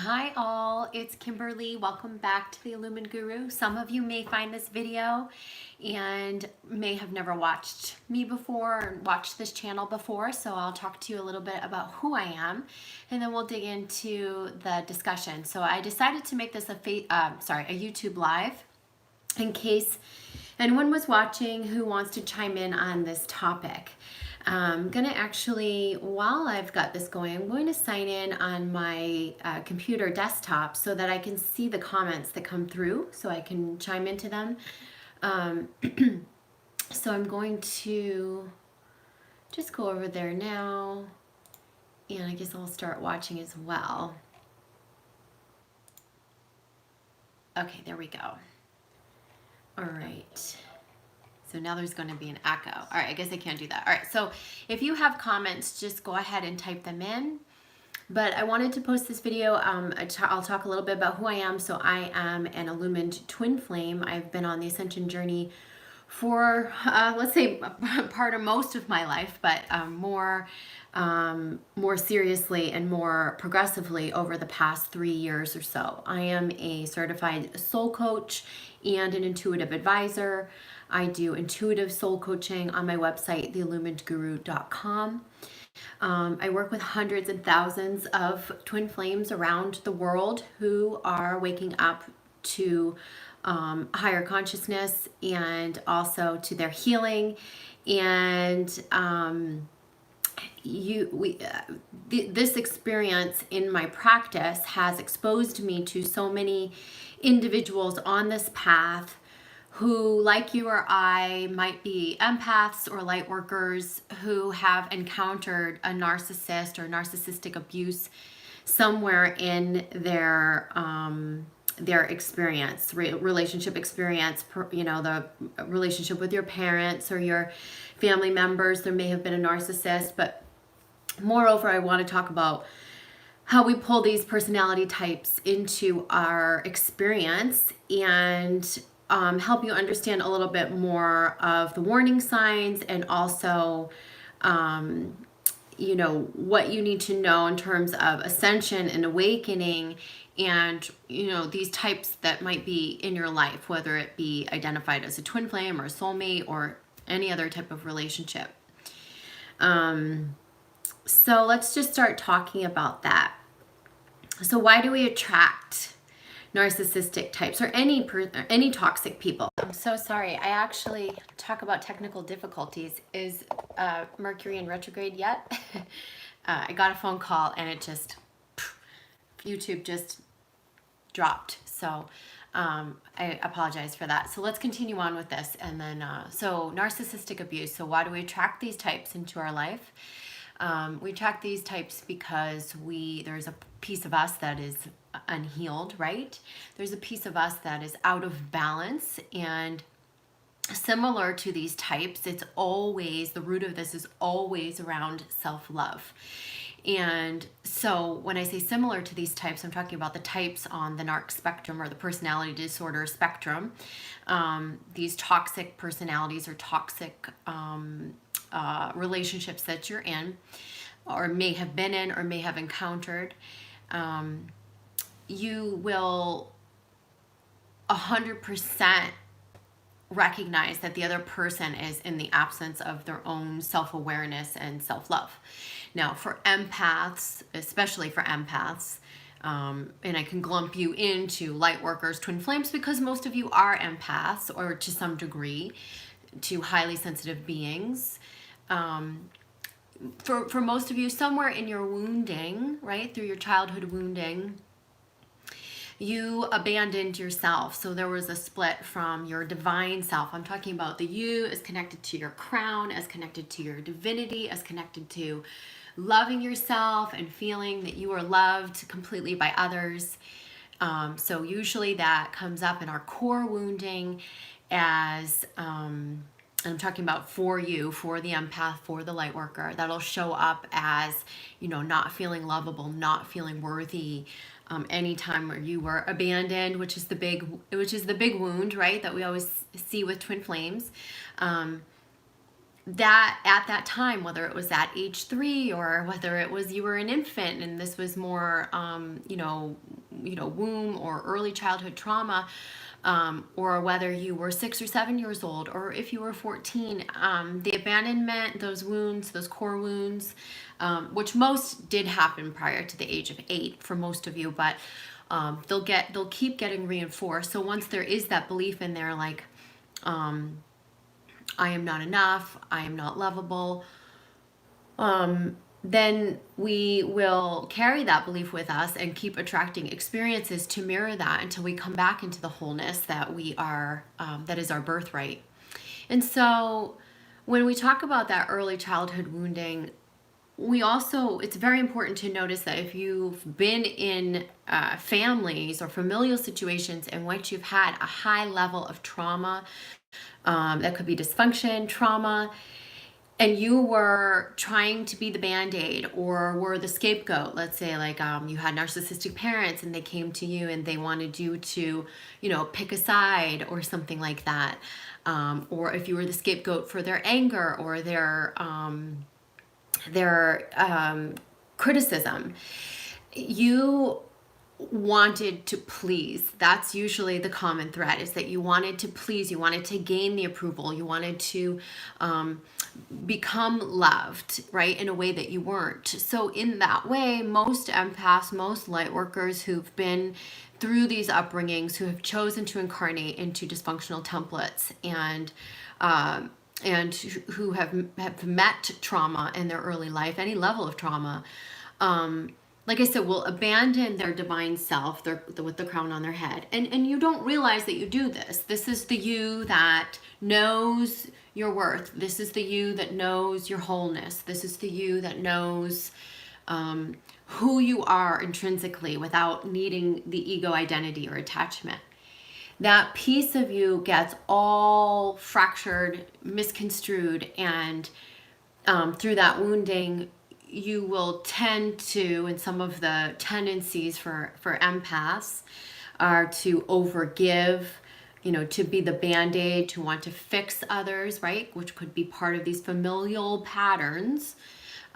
Hi all, it's Kimberly. Welcome back to the Illumined Guru. Some of you may find this video and may have never watched me before or watched this channel before, so I'll talk to you a little bit about who I am and then we'll dig into the discussion. So I decided to make this a YouTube live in case anyone was watching who wants to chime in on this topic. I'm gonna actually, while I've got this going, I'm going to sign in on my computer desktop so that I can see the comments that come through so I can chime into them. So I'm going to just go over there now, and I guess I'll start watching as well. Okay, there we go. All right. So now there's going to be an echo. All right, I guess I can't do that. All right, so if you have comments, just go ahead and type them in. But I wanted to post this video. I'll talk a little bit about who I am. So I am an illumined twin flame. I've been on the Ascension Journey for, let's say, part of most of my life, but more seriously and more progressively over the past 3 years or so. I am a certified soul coach and an intuitive advisor. I do intuitive soul coaching on my website, theilluminedguru.com. I work with hundreds and thousands of twin flames around the world who are waking up to higher consciousness and also to their healing. And this experience in my practice has exposed me to so many individuals on this path who, like you or I, might be empaths or light workers who have encountered a narcissist or narcissistic abuse somewhere in their experience, relationship experience, the relationship with your parents or your family members. There may have been a narcissist, but moreover, I want to talk about how we pull these personality types into our experience and help you understand a little bit more of the warning signs and also, what you need to know in terms of ascension and awakening and, these types that might be in your life, whether it be identified as a twin flame or a soulmate or any other type of relationship. So let's just start talking about that. So why do we attract narcissistic types or any toxic people? I'm so sorry. I actually talk about technical difficulties. Is Mercury in retrograde yet? I got a phone call and it just, YouTube just dropped. So I apologize for that. So let's continue on with this. And then, so narcissistic abuse. So why do we attract these types into our life? We attract these types because there's a piece of us that is unhealed, right? There's a piece of us that is out of balance, and similar to these types, it's always, the root of this is always around self-love. And so when I say similar to these types, I'm talking about the types on the Narc spectrum or the personality disorder spectrum. These toxic personalities or toxic relationships that you're in or may have been in or may have encountered, you will 100% recognize that the other person is in the absence of their own self-awareness and self-love. Now, for empaths, especially for empaths, and I can lump you into light workers, twin flames, because most of you are empaths or to some degree to highly sensitive beings. For most of you, somewhere in your wounding, right, through your childhood wounding, you abandoned yourself. So there was a split from your divine self. I'm talking about the you as connected to your crown, as connected to your divinity, as connected to loving yourself and feeling that you are loved completely by others. So usually that comes up in our core wounding as, I'm talking about for you, for the empath, for the light worker, that'll show up as, not feeling lovable, not feeling worthy, anytime where you were abandoned, which is the big wound, right? That we always see with twin flames. that at that time, whether it was at age 3 or whether it was you were an infant and this was more, womb or early childhood trauma, or whether you were 6 or 7 years old, or if you were 14, the abandonment, those wounds, those core wounds, which most did happen prior to the age of 8 for most of you, but they'll keep getting reinforced. So once there is that belief in there, like, I am not enough, I am not lovable, then we will carry that belief with us and keep attracting experiences to mirror that until we come back into the wholeness that we are, that is our birthright. And so when we talk about that early childhood wounding, it's very important to notice that if you've been in families or familial situations in which you've had a high level of trauma, that could be dysfunction, trauma, and you were trying to be the Band-Aid or were the scapegoat, let's say, like, you had narcissistic parents and they came to you and they wanted you to, pick a side or something like that. Or if you were the scapegoat for their anger or their criticism, you wanted to please. That's usually the common thread, is that you wanted to please, you wanted to gain the approval, you wanted to become loved, right, in a way that you weren't. So in that way, most empaths, most light workers who've been through these upbringings, who have chosen to incarnate into dysfunctional templates and who have met trauma in their early life, any level of trauma, like I said, will abandon their divine self, with the crown on their head. And you don't realize that you do this. This is the you that knows your worth. This is the you that knows your wholeness. This is the you that knows who you are intrinsically without needing the ego identity or attachment. That piece of you gets all fractured, misconstrued, and through that wounding, you will tend to, and some of the tendencies for empaths are to overgive, to be the Band-Aid, to want to fix others, right? Which could be part of these familial patterns.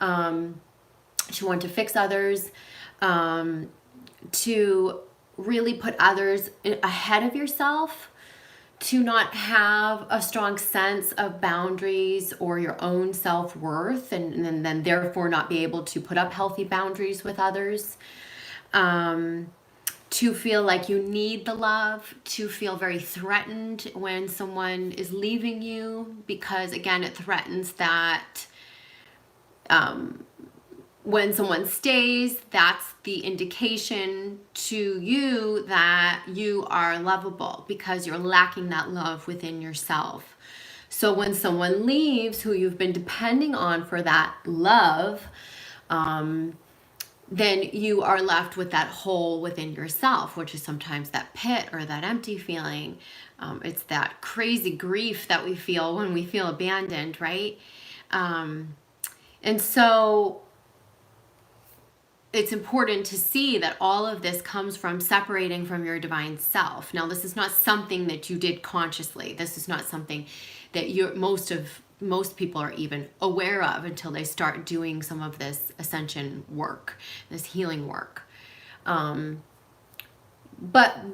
To want to fix others, to really put others ahead of yourself, to not have a strong sense of boundaries or your own self-worth, and then therefore not be able to put up healthy boundaries with others, to feel like you need the love, to feel very threatened when someone is leaving you, because again, it threatens that when someone stays, that's the indication to you that you are lovable because you're lacking that love within yourself. So when someone leaves who you've been depending on for that love, then you are left with that hole within yourself, which is sometimes that pit or that empty feeling. It's that crazy grief that we feel when we feel abandoned, right? And so it's important to see that all of this comes from separating from your divine self. Now, this is not something that you did consciously. This is not something that most people are even aware of until they start doing some of this ascension work, this healing work. But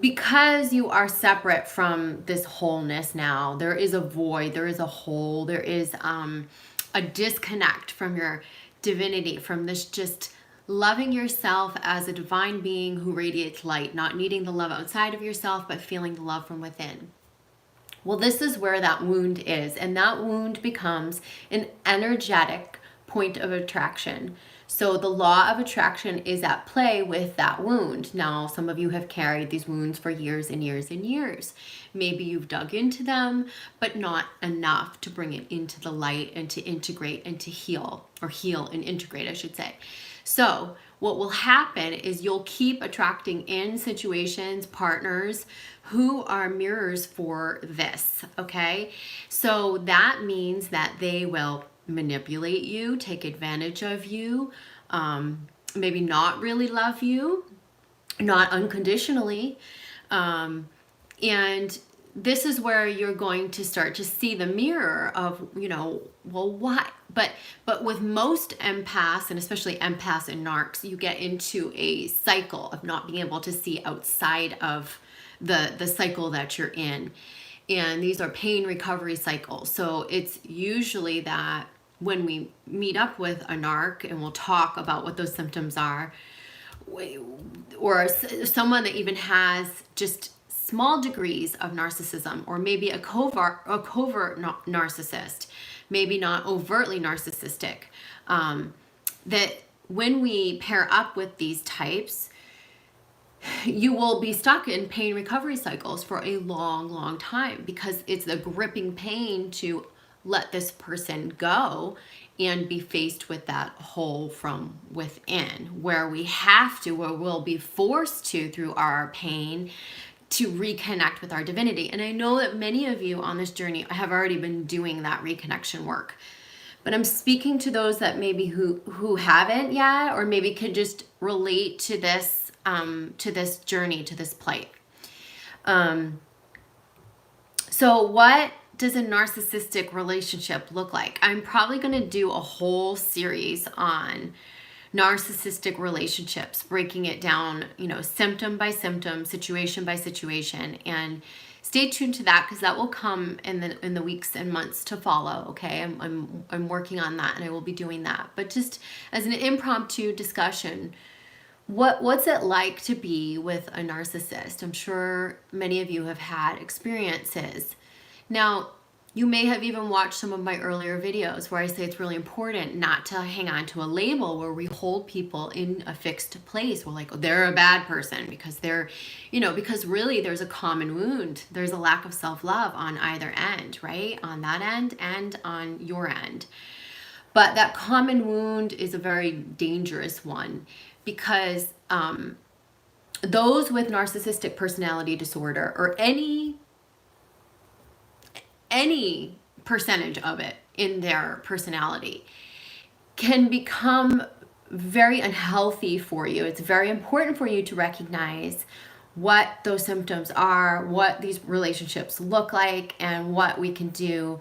because you are separate from this wholeness now, there is a void, there is a hole, there is a disconnect from your divinity, from this just loving yourself as a divine being who radiates light, not needing the love outside of yourself, but feeling the love from within. Well, this is where that wound is, and that wound becomes an energetic point of attraction. So the law of attraction is at play with that wound. Now, some of you have carried these wounds for years and years and years. Maybe you've dug into them, but not enough to bring it into the light and to integrate and to heal and integrate, I should say. So what will happen is you'll keep attracting in situations, partners who are mirrors for this, okay? So that means that they will manipulate you, take advantage of you, maybe not really love you, not unconditionally, and this is where you're going to start to see the mirror of, you know, well, why? But with most empaths, and especially empaths and narcs, you get into a cycle of not being able to see outside of the cycle that you're in. And these are pain recovery cycles. So it's usually that when we meet up with a narc and we'll talk about what those symptoms are, or someone that even has just small degrees of narcissism, or maybe a covert narcissist, maybe not overtly narcissistic, that when we pair up with these types, you will be stuck in pain recovery cycles for a long time, because it's the gripping pain to let this person go and be faced with that hole from within, where we have to, or will be forced to, through our pain, to reconnect with our divinity. And I know that many of you on this journey have already been doing that reconnection work, but I'm speaking to those that maybe who haven't yet, or maybe could just relate to this journey, to this plight. So what does a narcissistic relationship look like? I'm probably going to do a whole series on narcissistic relationships, breaking it down, you know, symptom by symptom, situation by situation, and stay tuned to that, because that will come in the weeks and months to follow. Okay, I'm working on that, and I will be doing that. But just as an impromptu discussion, what's it like to be with a narcissist? I'm sure many of you have had experiences. Now, you may have even watched some of my earlier videos where I say it's really important not to hang on to a label where we hold people in a fixed place. We're like, oh, they're a bad person because they're, you know, because really there's a common wound. There's a lack of self-love on either end, right? On that end and on your end. But that common wound is a very dangerous one, because those with narcissistic personality disorder, or any percentage of it in their personality, can become very unhealthy for you. It's very important for you to recognize what those symptoms are, what these relationships look like, and what we can do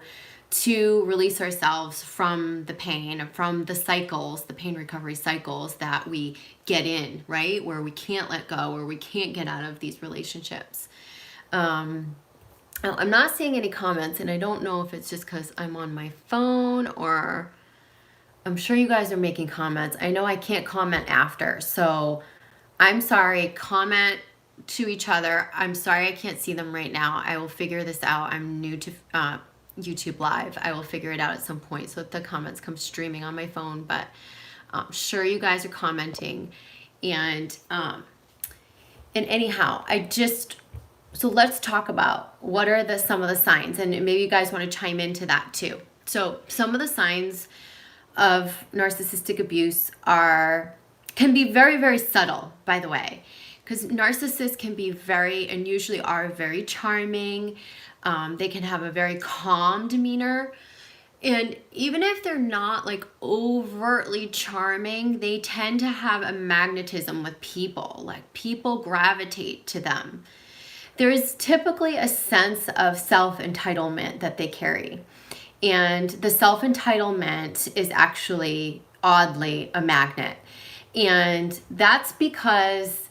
to release ourselves from the pain, from the cycles, the pain recovery cycles that we get in, right? Where we can't let go, or we can't get out of these relationships. I'm not seeing any comments, and I don't know if it's just because I'm on my phone, or I'm sure you guys are making comments. I know I can't comment after, so I'm sorry. Comment to each other. I'm sorry I can't see them right now. I will figure this out. I'm new to YouTube Live. I will figure it out at some point so that the comments come streaming on my phone, but I'm sure you guys are commenting. And anyhow, so let's talk about what are some of the signs, and maybe you guys want to chime into that too. So some of the signs of narcissistic abuse can be very subtle, by the way, because narcissists can be and usually are very charming. They can have a very calm demeanor. And even if they're not like overtly charming, they tend to have a magnetism with people. Like, people gravitate to them. There is typically a sense of self-entitlement that they carry. And the self-entitlement is actually, oddly, a magnet. And that's because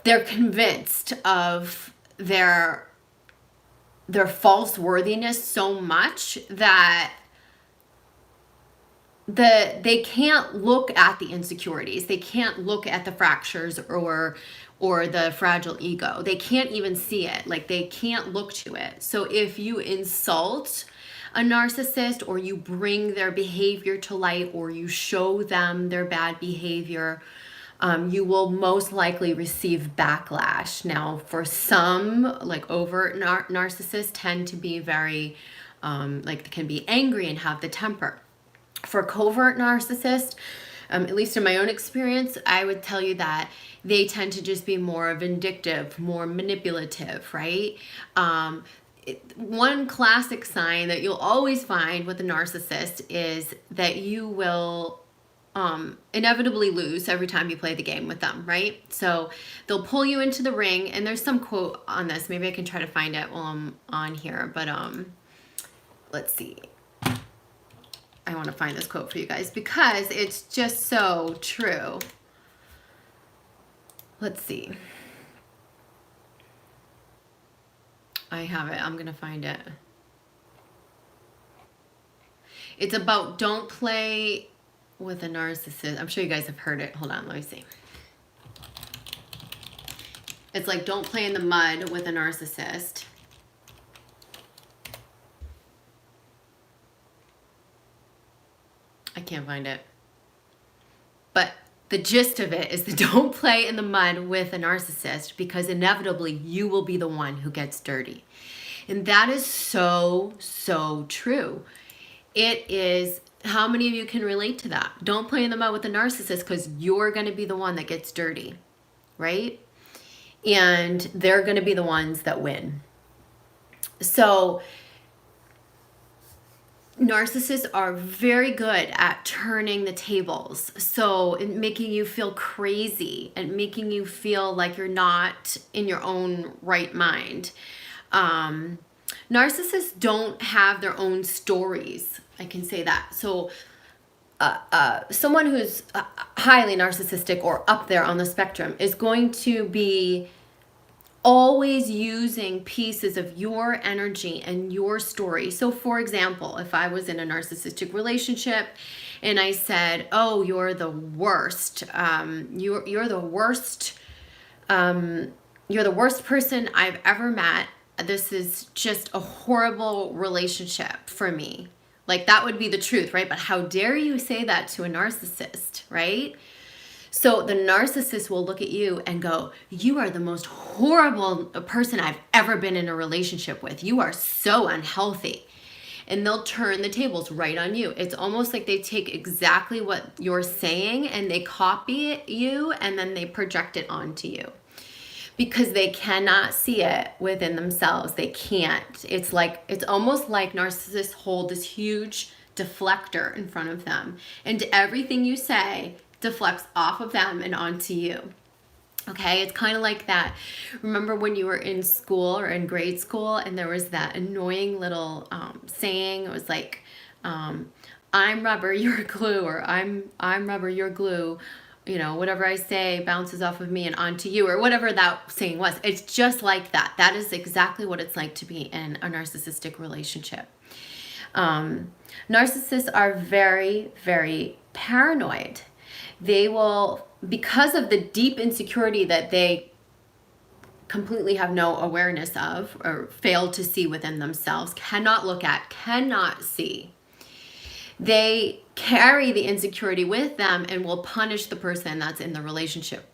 they're convinced of their false worthiness so much that they can't look at the insecurities. They can't look at the fractures or the fragile ego. They can't even see it. Like, they can't look to it. So if you insult a narcissist, or you bring their behavior to light, or you show them their bad behavior, you will most likely receive backlash. Now, for some, like overt narcissists tend to be very, can be angry and have the temper. For covert narcissists, at least in my own experience, I would tell you that they tend to just be more vindictive, more manipulative, right? One classic sign that you'll always find with a narcissist is that you will inevitably lose every time you play the game with them, right? So they'll pull you into the ring, and there's some quote on this. Maybe I can try to find it while I'm on here, but let's see. I want to find this quote for you guys because it's just so true. Let's see. I have it. I'm going to find it. It's about don't play with a narcissist. I'm sure you guys have heard it. Hold on, let me see. It's like don't play in the mud with a narcissist. I can't find it. But the gist of it is that don't play in the mud with a narcissist because inevitably you will be the one who gets dirty. And that is so, so true. It is, how many of you can relate to that? Don't play in the mud with a narcissist because you're going to be the one that gets dirty, right? And they're going to be the ones that win. So narcissists are very good at turning the tables. So making you feel crazy and making you feel like you're not in your own right mind. Narcissists don't have their own stories. I can say that. So someone who's highly narcissistic or up there on the spectrum is going to be always using pieces of your energy and your story. So for example, if I was in a narcissistic relationship and I said, oh, you're the worst, you're the worst, you're the worst person I've ever met. This is just a horrible relationship for me. Like that would be the truth, right? But how dare you say that to a narcissist, right? So the narcissist will look at you and go, you are the most horrible person I've ever been in a relationship with. You are so unhealthy. And they'll turn the tables right on you. It's almost like they take exactly what you're saying and they copy you and then they project it onto you. Because they cannot see it within themselves. They can't. It's almost like narcissists hold this huge deflector in front of them. And everything you say deflects off of them and onto you. Okay, it's kind of like that. Remember when you were in school or in grade school and there was that annoying little saying? It was like, I'm rubber, you're glue, or I'm rubber, you're glue. You know, whatever I say bounces off of me and onto you, or whatever that saying was. It's just like that. That is exactly what it's like to be in a narcissistic relationship. Narcissists are very, very paranoid. They will, because of the deep insecurity that they completely have no awareness of or fail to see within themselves, cannot look at, cannot see. They carry the insecurity with them and will punish the person that's in the relationship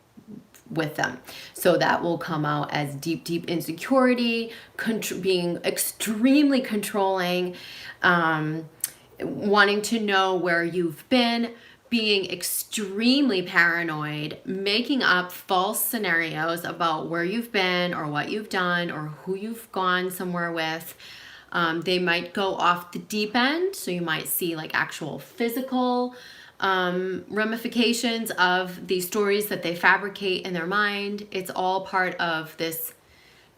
with them. So that will come out as deep, deep insecurity, being extremely controlling, wanting to know where you've been, being extremely paranoid, making up false scenarios about where you've been or what you've done or who you've gone somewhere with. They might go off the deep end, so you might see like actual physical ramifications of these stories that they fabricate in their mind. It's all part of this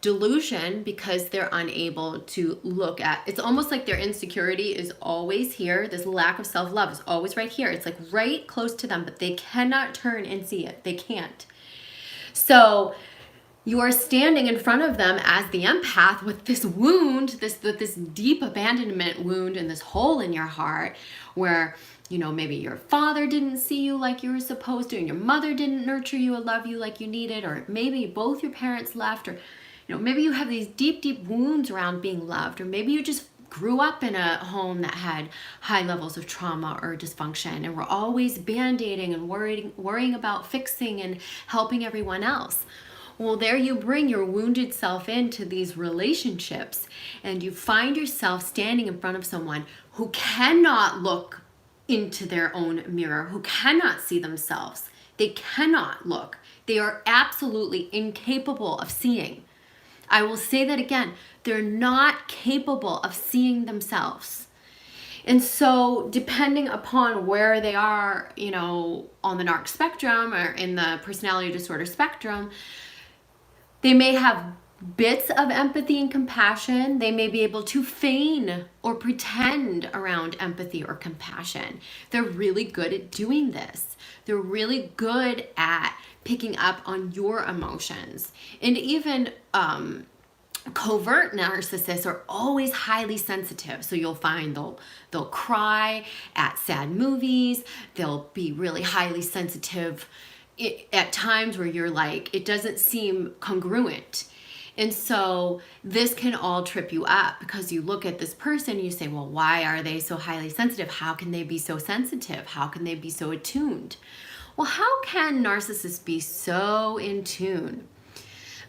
delusion because they're unable to look at, it's almost like their insecurity is always here. This lack of self-love is always right here. It's like right close to them, but they cannot turn and see it. They can't. So you are standing in front of them as the empath with this wound, this deep abandonment wound and this hole in your heart where, you know, maybe your father didn't see you like you were supposed to and your mother didn't nurture you or love you like you needed, or maybe both your parents left, or, you know, maybe you have these deep, deep wounds around being loved, or maybe you just grew up in a home that had high levels of trauma or dysfunction and were always band-aiding and worrying about fixing and helping everyone else. Well, there you bring your wounded self into these relationships and you find yourself standing in front of someone who cannot look into their own mirror, who cannot see themselves. They cannot look. They are absolutely incapable of seeing. I will say that again. They're not capable of seeing themselves. And so depending upon where they are, on the narc spectrum or in the personality disorder spectrum, they may have bits of empathy and compassion. They may be able to feign or pretend around empathy or compassion. They're really good at doing this. They're really good at picking up on your emotions. And even covert narcissists are always highly sensitive. So you'll find they'll cry at sad movies. They'll be really highly sensitive at times where you're like, it doesn't seem congruent. And so this can all trip you up because you look at this person and you say, well, why are they so highly sensitive? How can they be so sensitive? How can they be so attuned? Well, how can narcissists be so in tune?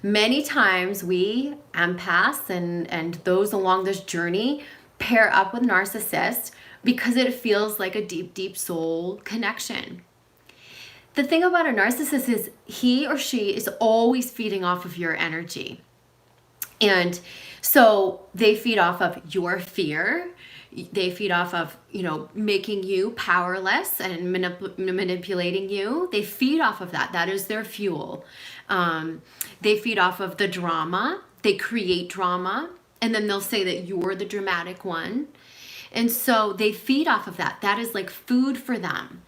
Many times we empaths and those along this journey pair up with narcissists because it feels like a deep, deep soul connection. The thing about a narcissist is he or she is always feeding off of your energy. And so they feed off of your fear. They feed off of, making you powerless and manipulating you. They feed off of that. That is their fuel. They feed off of the drama. They create drama. And then they'll say that you're the dramatic one. And so they feed off of that. That is like food for them.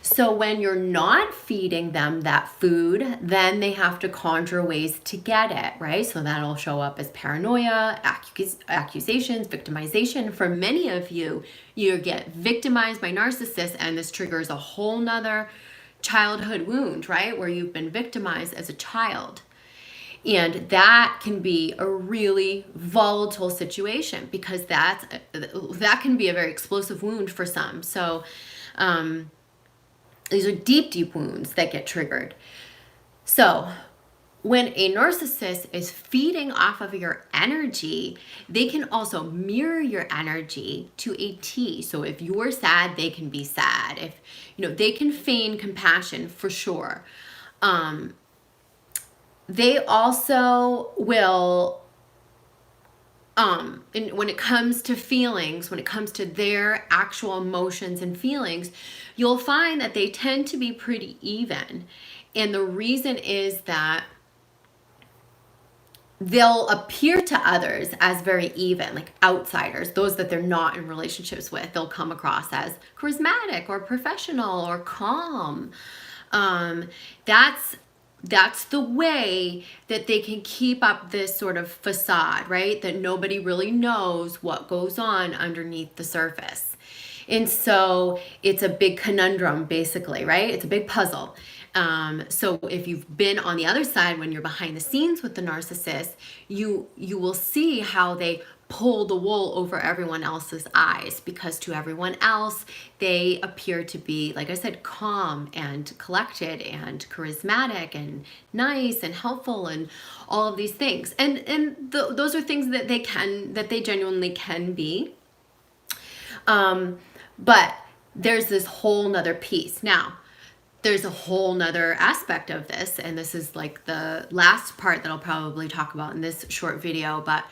So when you're not feeding them that food, then they have to conjure ways to get it, right? So that'll show up as paranoia, accusations, victimization. For many of you, you get victimized by narcissists, and this triggers a whole nother childhood wound, right? Where you've been victimized as a child. And that can be a really volatile situation because that can be a very explosive wound for some. So, these are deep, deep wounds that get triggered. So when a narcissist is feeding off of your energy, they can also mirror your energy to a T. So if you're sad, they can be sad. If, they can feign compassion for sure. They also will, and when it comes to feelings, when it comes to their actual emotions and feelings, you'll find that they tend to be pretty even. And the reason is that they'll appear to others as very even, like outsiders, those that they're not in relationships with. They'll come across as charismatic or professional or calm. That's the way that they can keep up this sort of facade, right? That nobody really knows what goes on underneath the surface. And so it's a big conundrum, basically, right? It's a big puzzle. So if you've been on the other side when you're behind the scenes with the narcissist, you will see how they pull the wool over everyone else's eyes, because to everyone else they appear to be, like I said, calm and collected and charismatic and nice and helpful and all of these things, and those are things that they genuinely can be, but there's this whole nother piece. Now there's a whole nother aspect of this, and this is like the last part that I'll probably talk about in this short video, but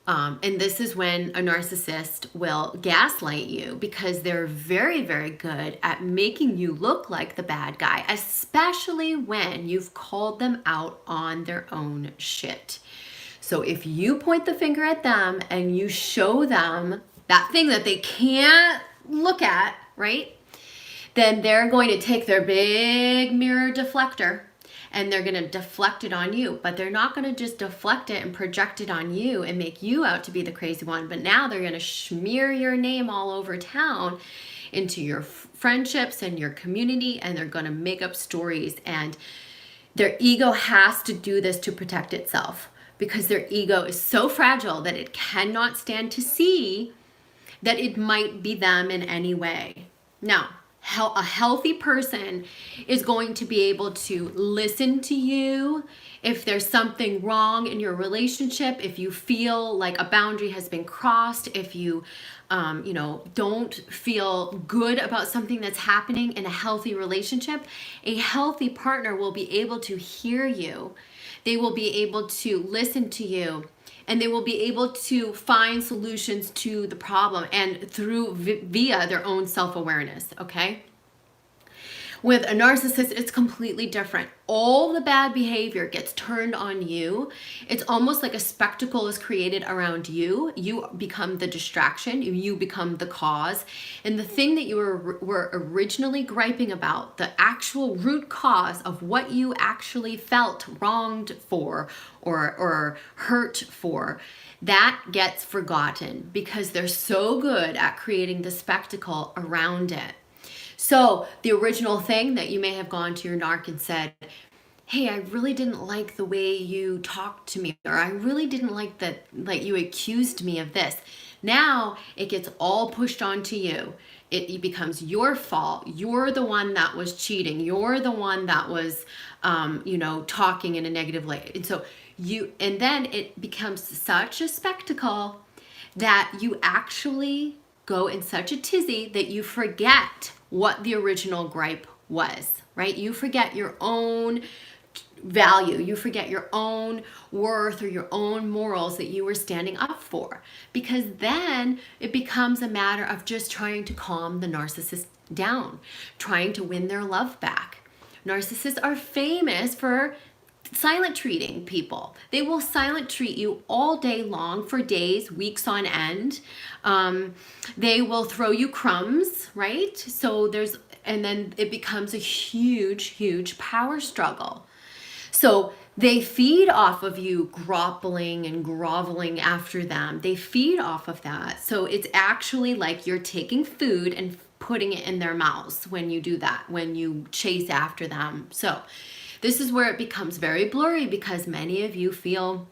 and this is when a narcissist will gaslight you, because they're very, very good at making you look like the bad guy, especially when you've called them out on their own shit. So if you point the finger at them and you show them that thing that they can't look at, right? Then they're going to take their big mirror deflector and they're going to deflect it on you. But they're not going to just deflect it and project it on you and make you out to be the crazy one. But now they're going to smear your name all over town into your friendships and your community, and they're going to make up stories. And their ego has to do this to protect itself, because their ego is so fragile that it cannot stand to see that it might be them in any way. Now, a healthy person is going to be able to listen to you if there's something wrong in your relationship, if you feel like a boundary has been crossed, if you don't feel good about something that's happening in a healthy relationship. A healthy partner will be able to hear you. They will be able to listen to you and they will be able to find solutions to the problem and via their own self-awareness, okay? With a narcissist, it's completely different. All the bad behavior gets turned on you. It's almost like a spectacle is created around you. You become the distraction. You become the cause. And the thing that you were originally griping about, the actual root cause of what you actually felt wronged for or hurt for, that gets forgotten because they're so good at creating the spectacle around it. So the original thing that you may have gone to your narc and said, hey, I really didn't like the way you talked to me, or I really didn't like that, like you accused me of this. Now it gets all pushed onto you. It becomes your fault. You're the one that was cheating. You're the one that was, talking in a negative way. And then it becomes such a spectacle that you actually go in such a tizzy that you forget what the original gripe was, right? You forget your own value. You forget your own worth or your own morals that you were standing up for, because then it becomes a matter of just trying to calm the narcissist down, trying to win their love back. Narcissists are famous for silent treating people. They will silent treat you all day long for days, weeks on end. They will throw you crumbs, right? And then it becomes a huge, huge power struggle. So they feed off of you groveling and groveling after them. They feed off of that. So it's actually like you're taking food and putting it in their mouths when you do that, when you chase after them. So this is where it becomes very blurry, because many of you feel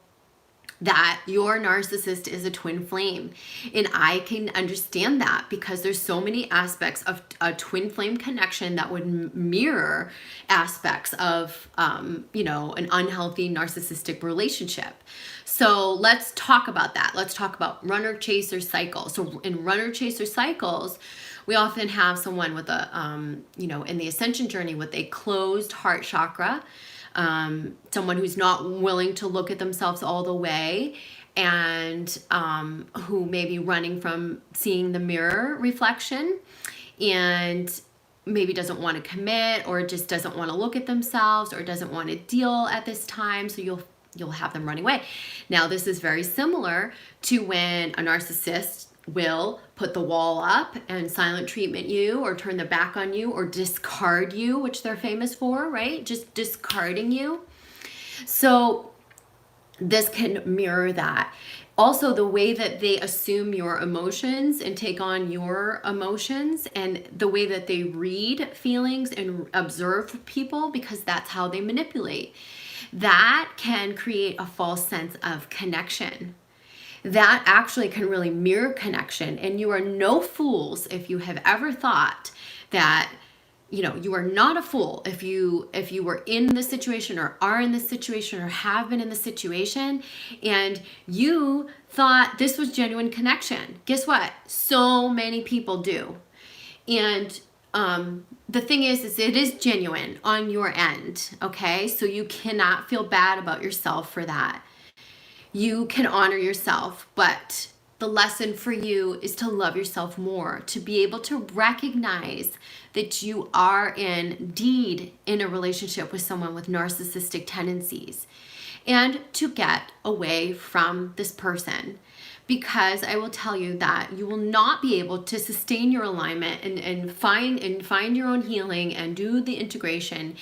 that your narcissist is a twin flame. And I can understand that, because there's so many aspects of a twin flame connection that would mirror aspects of, an unhealthy narcissistic relationship. So let's talk about that. Let's talk about runner-chaser cycles. So in runner-chaser cycles, we often have someone with in the Ascension Journey with a closed heart chakra, someone who's not willing to look at themselves all the way, and who may be running from seeing the mirror reflection, and maybe doesn't want to commit, or just doesn't want to look at themselves, or doesn't want to deal at this time. So you'll have them running away. Now, this is very similar to when a narcissist will put the wall up and silent treatment you, or turn their back on you, or discard you, which they're famous for, right? Just discarding you. So this can mirror that. Also, the way that they assume your emotions and take on your emotions, and the way that they read feelings and observe people, because that's how they manipulate. That can create a false sense of connection. That actually can really mirror connection. And you are no fools if you have ever thought that, you are not a fool if you were in this situation, or are in this situation, or have been in this situation, and you thought this was genuine connection. Guess what? So many people do. And the thing is it is genuine on your end, okay? So you cannot feel bad about yourself for that. You can honor yourself, but the lesson for you is to love yourself more, to be able to recognize that you are indeed in a relationship with someone with narcissistic tendencies, and to get away from this person. Because I will tell you that you will not be able to sustain your alignment and find your own healing, and do the integration,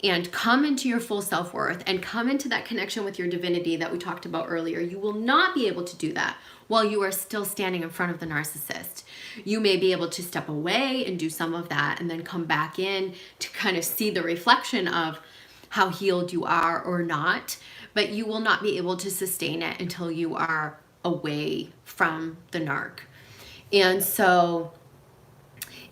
and come into your full self-worth, and come into that connection with your divinity that we talked about earlier. You will not be able to do that while you are still standing in front of the narcissist. You may be able to step away and do some of that, and then come back in to kind of see the reflection of how healed you are or not, but you will not be able to sustain it until you are away from the narc. And so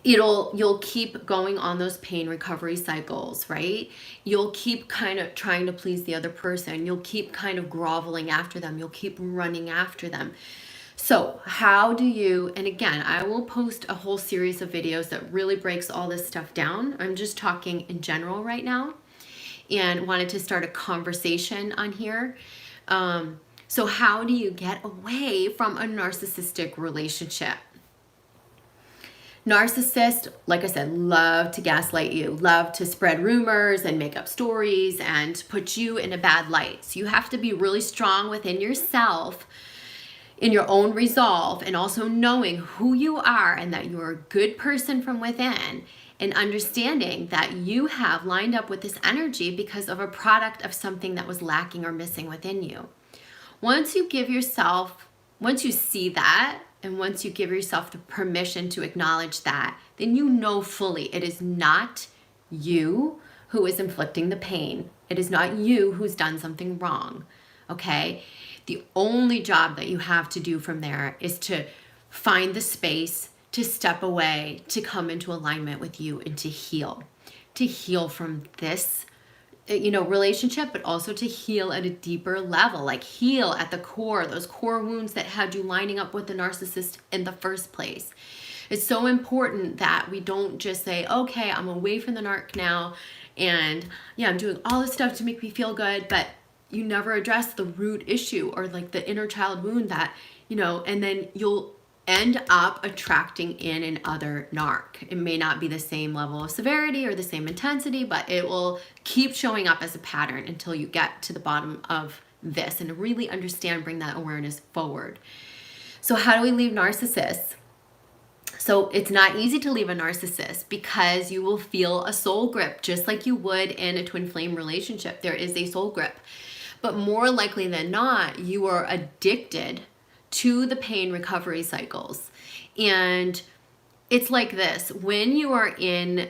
you'll keep going on those pain recovery cycles, right? You'll keep kind of trying to please the other person. You'll keep kind of groveling after them. You'll keep running after them. So how do you, and again, I will post a whole series of videos that really breaks all this stuff down. I'm just talking in general right now, and wanted to start a conversation on here. So how do you get away from a narcissistic relationship? Narcissists, like I said, love to gaslight you, love to spread rumors and make up stories and put you in a bad light. So you have to be really strong within yourself, in your own resolve, and also knowing who you are and that you're a good person from within, and understanding that you have lined up with this energy because of a product of something that was lacking or missing within you. Once you see that, and once you give yourself the permission to acknowledge that, then you know fully it is not you who is inflicting the pain. It is not you who's done something wrong, okay? The only job that you have to do from there is to find the space, to step away, to come into alignment with you, and to heal from this relationship, but also to heal at a deeper level, like heal at the core, those core wounds that had you lining up with the narcissist in the first place. It's so important that we don't just say, okay, I'm away from the narc now, and yeah, I'm doing all this stuff to make me feel good, but you never address the root issue or like the inner child wound that, and then you'll end up attracting in another narc. It may not be the same level of severity or the same intensity, but it will keep showing up as a pattern until you get to the bottom of this and really understand, bring that awareness forward. So how do we leave narcissists? So it's not easy to leave a narcissist because you will feel a soul grip, just like you would in a twin flame relationship. There is a soul grip. But more likely than not, you are addicted to the pain recovery cycles. And it's like this: when you are in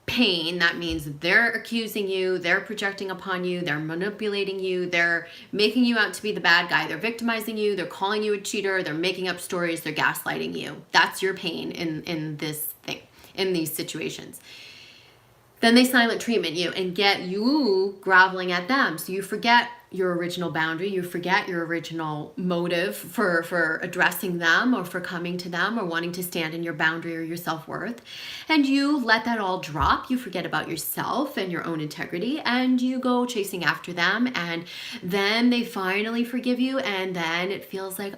pain, that means they're accusing you, they're projecting upon you, they're manipulating you, they're making you out to be the bad guy, they're victimizing you, they're calling you a cheater, they're making up stories, they're gaslighting you. That's your pain in this thing, in these situations. Then they silent treatment you and get you groveling at them. So you forget your original boundary, you forget your original motive for addressing them or for coming to them or wanting to stand in your boundary or your self-worth. And you let that all drop. You forget about yourself and your own integrity, and you go chasing after them, and then they finally forgive you, and then it feels like,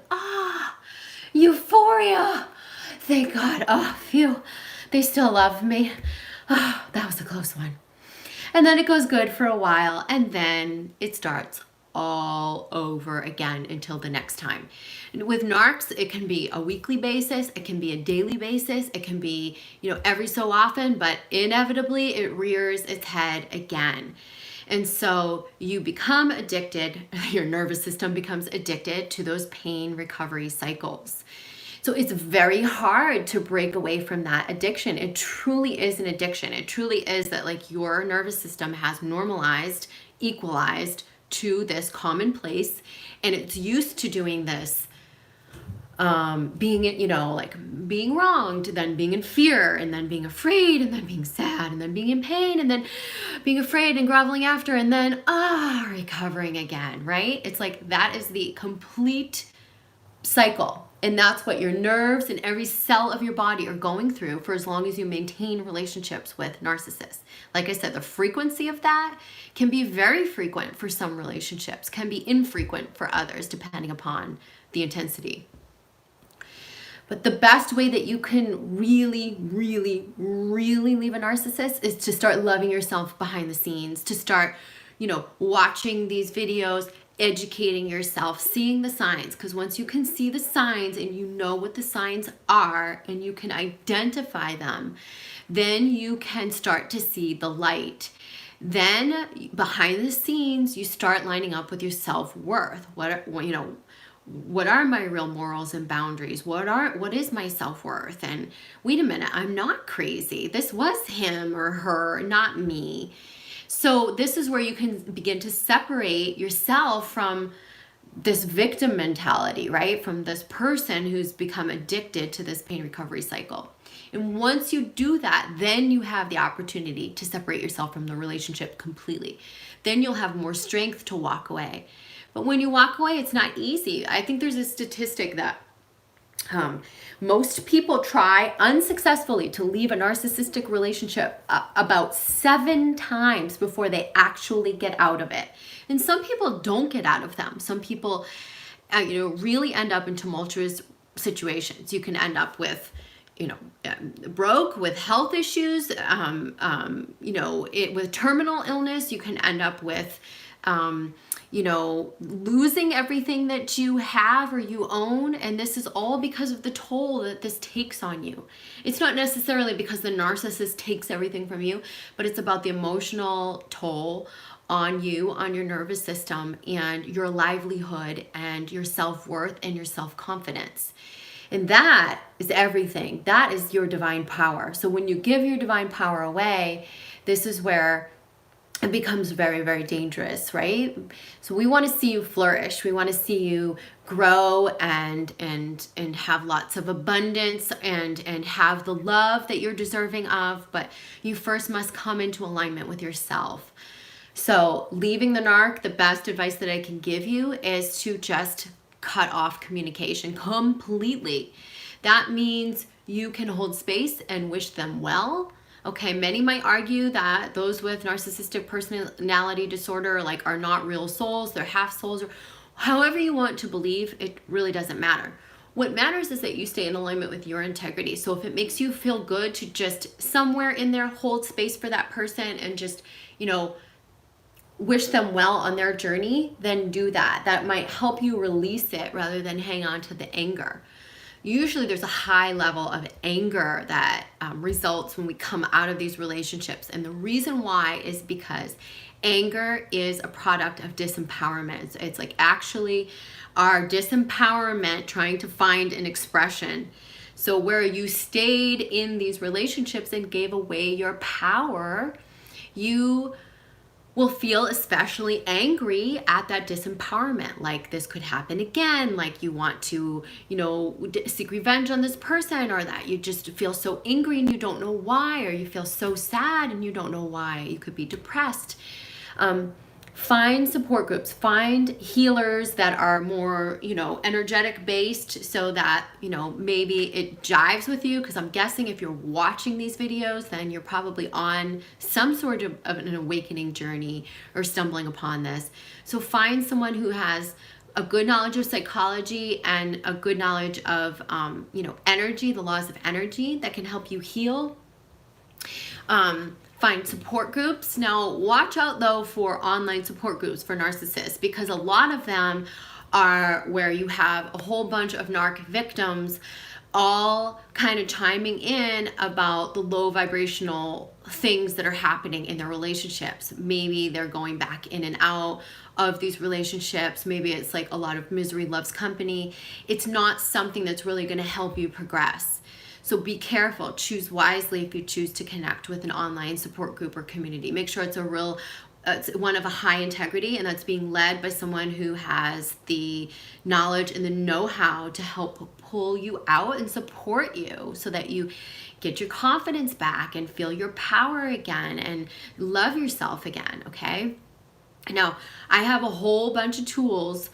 euphoria. Thank God. Oh, phew. They still love me. Oh, that was a close one. And then it goes good for a while, and then it starts all over again until the next time. And with narcs, it can be a weekly basis, it can be a daily basis, it can be, every so often, but inevitably it rears its head again. And so you become addicted, your nervous system becomes addicted to those pain recovery cycles. So it's very hard to break away from that addiction. It truly is an addiction. It truly is that, like, your nervous system has normalized, equalized to this common place, and it's used to doing this, being wronged, then being in fear, and then being afraid, and then being sad, and then being in pain, and then being afraid and groveling after, and then recovering again, right? It's like that is the complete cycle. And that's what your nerves and every cell of your body are going through for as long as you maintain relationships with narcissists. Like I said, the frequency of that can be very frequent for some relationships, can be infrequent for others, depending upon the intensity. But the best way that you can really, really, really leave a narcissist is to start loving yourself behind the scenes, to start, watching these videos, educating yourself, seeing the signs. Because once you can see the signs and you know what the signs are and you can identify them, then you can start to see the light. Then behind the scenes, you start lining up with your self-worth. What are my real morals and boundaries? What is my self-worth? And wait a minute, I'm not crazy. This was him or her, not me. So this is where you can begin to separate yourself from this victim mentality, right? From this person who's become addicted to this pain recovery cycle. And once you do that, then you have the opportunity to separate yourself from the relationship completely. Then you'll have more strength to walk away. But when you walk away, it's not easy. I think there's a statistic that most people try unsuccessfully to leave a narcissistic relationship about 7 times before they actually get out of it. And some people don't get out of them. Some people really end up in tumultuous situations. You can end up with, broke, with health issues, with terminal illness. You can end up with, losing everything that you have or you own. And this is all because of the toll that this takes on you. It's not necessarily because the narcissist takes everything from you, but it's about the emotional toll on you, on your nervous system, and your livelihood, and your self-worth, and your self-confidence. And that is everything. That is your divine power. So when you give your divine power away, this is where it becomes very, very dangerous, right? So we want to see you flourish. We want to see you grow and have lots of abundance and have the love that you're deserving of. But you first must come into alignment with yourself. So leaving the narc, the best advice that I can give you is to just cut off communication completely. That means you can hold space and wish them well. Okay, many might argue that those with narcissistic personality disorder are not real souls, they're half souls, or however you want to believe. It really doesn't matter. What matters is that you stay in alignment with your integrity. So if it makes you feel good to just somewhere in there hold space for that person and just, wish them well on their journey, then do that. That might help you release it rather than hang on to the anger. Usually there's a high level of anger that results when we come out of these relationships. And the reason why is because anger is a product of disempowerment. It's actually our disempowerment trying to find an expression. So where you stayed in these relationships and gave away your power, you will feel especially angry at that disempowerment. Like this could happen again, like you want to, seek revenge on this person, or that you just feel so angry and you don't know why, or you feel so sad and you don't know why. You could be depressed. Find support groups, find healers that are more, energetic based, so that, maybe it jives with you. Because I'm guessing if you're watching these videos, then you're probably on some sort of an awakening journey or stumbling upon this. So find someone who has a good knowledge of psychology and a good knowledge of, energy, the laws of energy that can help you heal. Find support groups. Now, watch out though for online support groups for narcissists, because a lot of them are where you have a whole bunch of narc victims all kind of chiming in about the low vibrational things that are happening in their relationships. Maybe they're going back in and out of these relationships. Maybe it's like a lot of misery loves company. It's not something that's really going to help you progress. So be careful, choose wisely if you choose to connect with an online support group or community. Make sure it's it's one of a high integrity, and that's being led by someone who has the knowledge and the know-how to help pull you out and support you so that you get your confidence back and feel your power again and love yourself again, okay? Now, I have a whole bunch of tools.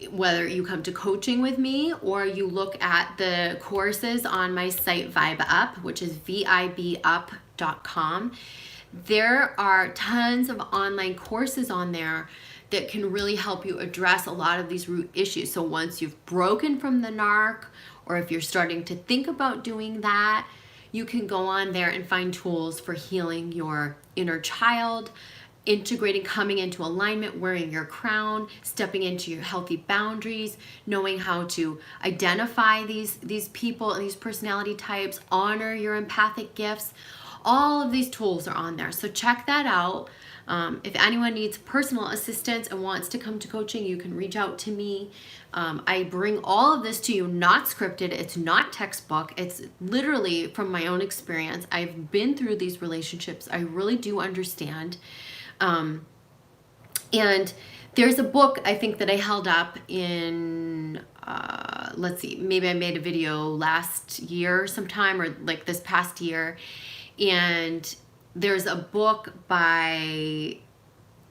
Whether you come to coaching with me or you look at the courses on my site Vibe Up, which is vibup.com, there are tons of online courses on there that can really help you address a lot of these root issues. So once you've broken from the narc, or if you're starting to think about doing that, you can go on there and find tools for healing your inner child, integrating, coming into alignment, wearing your crown, stepping into your healthy boundaries, knowing how to identify these people and these personality types, honor your empathic gifts. All of these tools are on there. So check that out. If anyone needs personal assistance and wants to come to coaching, you can reach out to me. I bring all of this to you, not scripted. It's not textbook. It's literally from my own experience. I've been through these relationships. I really do understand. And there's a book I think that I held up in, let's see, maybe I made a video last year sometime, or like this past year. And there's a book by,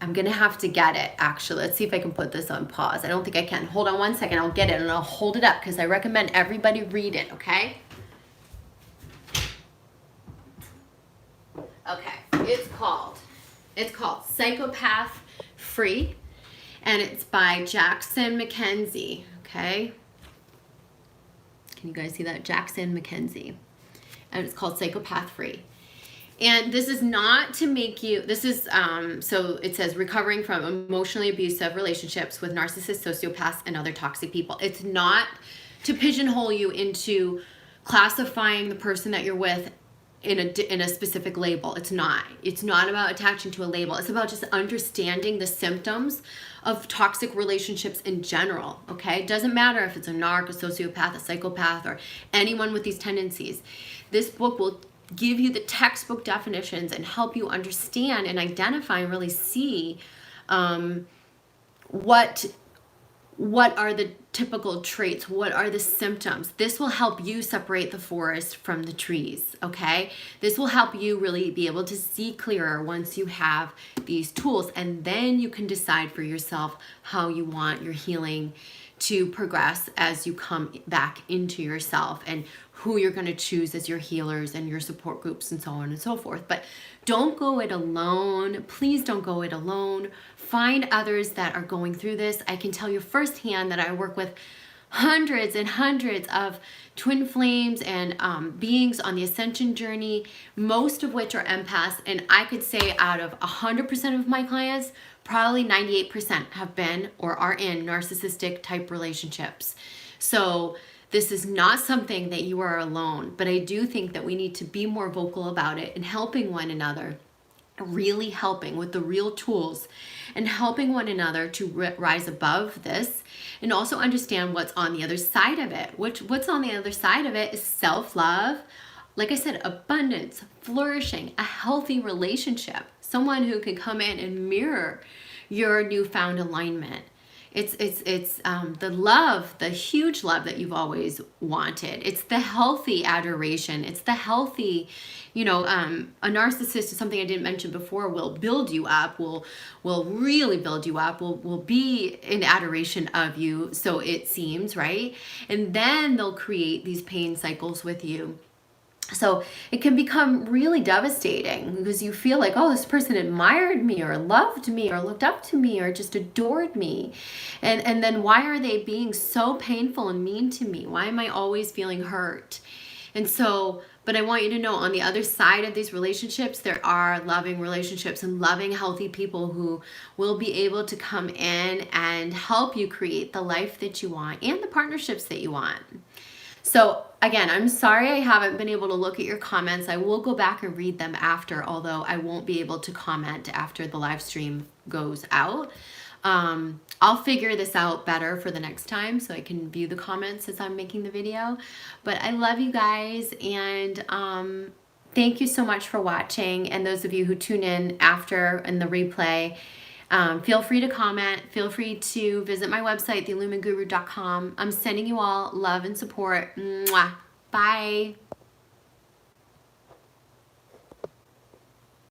I'm going to have to get it actually. Let's see if I can put this on pause. I don't think I can. Hold on one second. I'll get it and I'll hold it up because I recommend everybody read it. Okay. Okay. It's called Psychopath Free. and it's by Jackson Mackenzie, okay? Can you guys see that? Jackson Mackenzie. And it's called Psychopath Free. And this is not to make you, this is, so it says recovering from emotionally abusive relationships with narcissists, sociopaths, and other toxic people. It's not to pigeonhole you into classifying the person that you're with in a specific label. It's not. It's not about attaching to a label. It's about just understanding the symptoms of toxic relationships in general, okay? It doesn't matter if it's a narc, a sociopath, a psychopath, or anyone with these tendencies. This book will give you the textbook definitions and help you understand and identify and really see what are the typical traits, what are the symptoms. This will help you separate the forest from the trees, okay? This will help you really be able to see clearer once you have these tools, and then you can decide for yourself how you want your healing to progress as you come back into yourself, and who you're going to choose as your healers and your support groups and so on and so forth. But don't go it alone. Please don't go it alone. Find others that are going through this. I can tell you firsthand that I work with hundreds and hundreds of twin flames and beings on the Ascension Journey, most of which are empaths. And I could say out of 100% of my clients, probably 98% have been or are in narcissistic type relationships. So this is not something that you are alone, but I do think that we need to be more vocal about it and helping one another, really helping with the real tools and helping one another to rise above this and also understand what's on the other side of it. What's on the other side of it is self-love, like I said, abundance, flourishing, a healthy relationship, someone who can come in and mirror your newfound alignment. It's the love, the huge love that you've always wanted. It's the healthy adoration. It's the healthy, a narcissist is something I didn't mention before, will build you up, will really build you up, will be in adoration of you, so it seems, right? And then they'll create these pain cycles with you. So it can become really devastating because you feel like, oh, this person admired me or loved me or looked up to me or just adored me. And then why are they being so painful and mean to me? Why am I always feeling hurt? And so, but I want you to know on the other side of these relationships, there are loving relationships and loving, healthy people who will be able to come in and help you create the life that you want and the partnerships that you want. So again, I'm sorry I haven't been able to look at your comments. I will go back and read them after, although I won't be able to comment after the live stream goes out. I'll figure this out better for the next time so I can view the comments as I'm making the video. But I love you guys, and thank you so much for watching. And those of you who tune in after in the replay, feel free to comment. Feel free to visit my website, theillumineguru.com. I'm sending you all love and support. Mwah. Bye.